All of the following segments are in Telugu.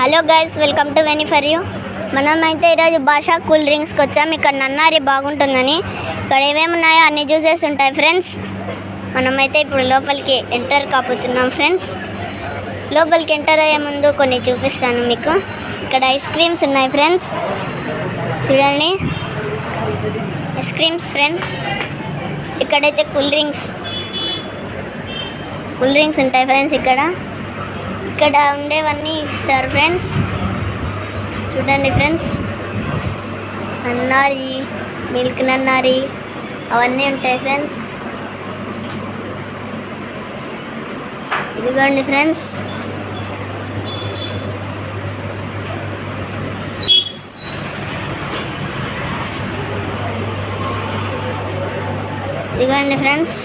Hello guys, welcome to Veni for you. మనమైతే ఈరోజు భాషా కూల్ డ్రింక్స్కి వచ్చాం. ఇక్కడ నన్నారి బాగుంటుందని ఇక్కడ ఏమేమి ఉన్నాయో అన్ని జ్యూసెస్ ఉంటాయి ఫ్రెండ్స్. మనమైతే ఇప్పుడు లోపలికి ఎంటర్ కాబోతున్నాం ఫ్రెండ్స్. లోపలికి ఎంటర్ అయ్యే ముందు కొన్ని చూపిస్తాను మీకు. ఇక్కడ ఐస్ క్రీమ్స్ ఉన్నాయి ఫ్రెండ్స్, చూడండి ఐస్ క్రీమ్స్ ఫ్రెండ్స్. ఇక్కడైతే కూల్ డ్రింక్స్ ఉంటాయి ఫ్రెండ్స్. ఇక్కడ ఉండేవన్నీ ఇస్తారు ఫ్రెండ్స్, చూడండి ఫ్రెండ్స్. నన్నారి, మిల్క్ నన్నారి అవన్నీ ఉంటాయి ఫ్రెండ్స్. ఇదిగోండి ఫ్రెండ్స్, ఇదిగోండి ఫ్రెండ్స్.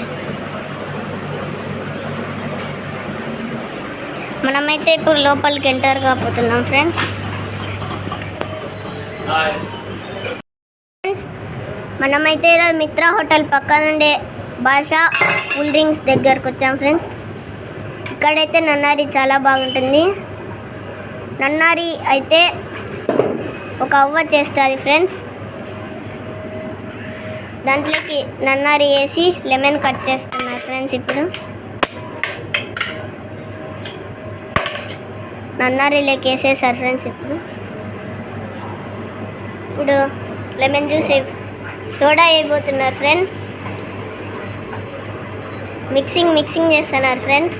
మనమైతే ఇప్పుడు లోపలికి ఎంటర్ కాబోతున్నాం ఫ్రెండ్స్. మనమైతే మిత్ర హోటల్ పక్కన నుండే భాషా కూల్ డ్రింక్స్ దగ్గరకు వచ్చాం ఫ్రెండ్స్. ఇక్కడైతే నన్నారి చాలా బాగుంటుంది. నన్నారి అయితే ఒక అవ్వ చేస్తుంది ఫ్రెండ్స్. దాంట్లోకి నన్నారి వేసి లెమన్ కట్ చేస్తున్నారు ఫ్రెండ్స్. ఇప్పుడు నన్నారిలోకి వేసేసారు ఫ్రెండ్స్. ఇప్పుడు లెమన్ జ్యూస్ సోడా వేయబోతున్నారు ఫ్రెండ్స్. మిక్సింగ్ చేస్తున్నారు ఫ్రెండ్స్.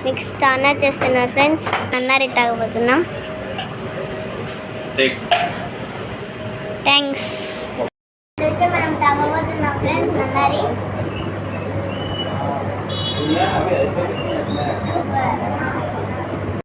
మిక్స్ చాలా చేస్తున్నారు ఫ్రెండ్స్. నన్నారి తాగబోతున్నాం. థ్యాంక్స్. అయితే మనం తాగబోతున్నాం ఫ్రెండ్స్ నన్నారి.